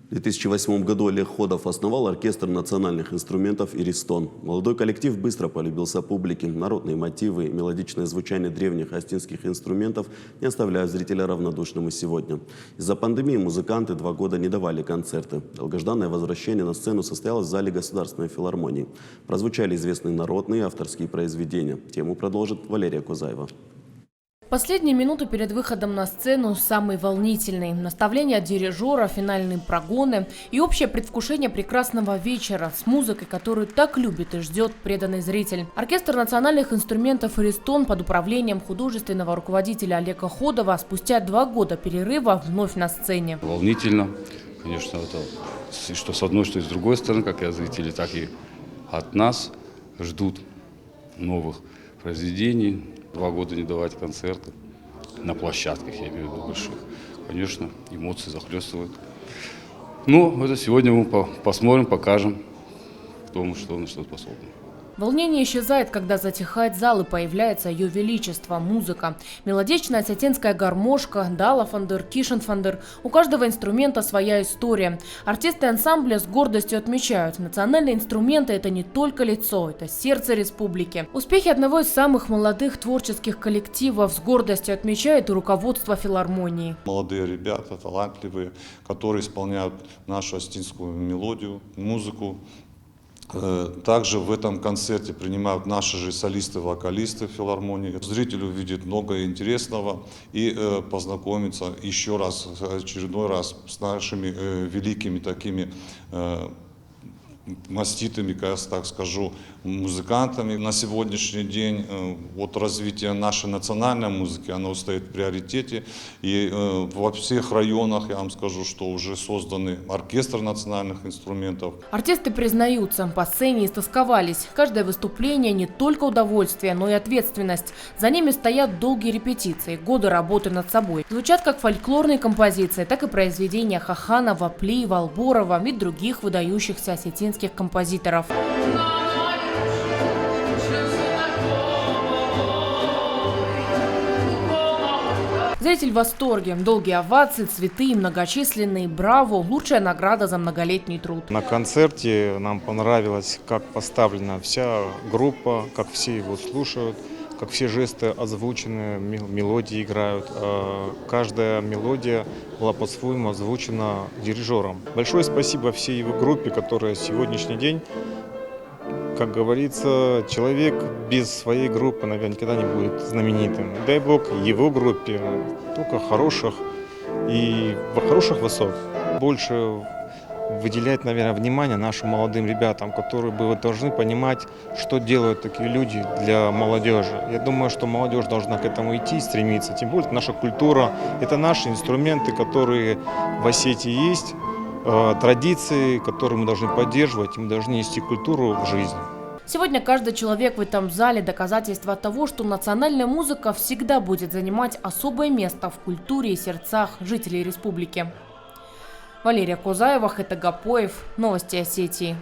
В 2008 году Олег Ходов основал оркестр национальных инструментов «Иристон». Молодой коллектив быстро полюбился публике. Народные мотивы и мелодичное звучание древних астинских инструментов не оставляют зрителя равнодушным и сегодня. Из-за пандемии музыканты 2 года не давали концерты. Долгожданное возвращение на сцену состоялось в зале Государственной филармонии. Прозвучали известные народные и авторские произведения. Тему продолжит Валерия Кузаева. Последние минуты перед выходом на сцену самые волнительные. Наставления от дирижера, финальные прогоны и общее предвкушение прекрасного вечера с музыкой, которую так любит и ждет преданный зритель. Оркестр национальных инструментов «Иристон» под управлением художественного руководителя Олега Ходова спустя 2 года перерыва вновь на сцене. Волнительно, конечно, это что с одной, что и с другой стороны, как и от зрителей, так и от нас ждут новых произведений. 2 года не давать концерты на площадках, я имею в виду больших. Конечно, эмоции захлестывают. Но это сегодня мы посмотрим, покажем, кто мы, что на что способны. Волнение исчезает, когда затихает зал и появляется ее величество – музыка. Мелодичная осетинская гармошка, далафандыр, кишинфандыр. У каждого инструмента своя история. Артисты ансамбля с гордостью отмечают, национальные инструменты – это не только лицо, это сердце республики. Успехи одного из самых молодых творческих коллективов с гордостью отмечает и руководство филармонии. Молодые ребята, талантливые, которые исполняют нашу осетинскую мелодию, музыку. Также в этом концерте принимают наши же солисты-вокалисты филармонии. Зритель увидит много интересного и познакомится еще раз, очередной раз с нашими великими такими маститыми, так скажу, музыкантами. На сегодняшний день вот развитие нашей национальной музыки, оно стоит в приоритете. И во всех районах, я вам скажу, что уже созданы оркестры национальных инструментов. Артисты признаются, по сцене истосковались. Каждое выступление не только удовольствие, но и ответственность. За ними стоят долгие репетиции, годы работы над собой. Звучат как фольклорные композиции, так и произведения Хаханова, Плиева, Алборова и других выдающихся осетинских композиторов. Зритель в восторге. Долгие овации, цветы и многочисленные браво – лучшая награда за многолетний труд. На концерте нам понравилось, как поставлена вся группа, как все его слушают, как все жесты озвучены, мелодии играют. Каждая мелодия была по-своему озвучена дирижером. Большое спасибо всей его группе, которая сегодняшний день, как говорится, человек без своей группы, наверное, никогда не будет знаменитым. Дай Бог его группе только хороших и хороших высот. Больше выделять, наверное, внимание нашим молодым ребятам, которые должны понимать, что делают такие люди для молодежи. Я думаю, что молодежь должна к этому идти, стремиться. Тем более, наша культура, это наши инструменты, которые в Осетии есть. Традиции, которые мы должны поддерживать, мы должны нести культуру в жизнь. Сегодня каждый человек в этом зале – доказательство того, что национальная музыка всегда будет занимать особое место в культуре и сердцах жителей республики. Валерия Кузаева, Хетагапоев, Новости Осетии.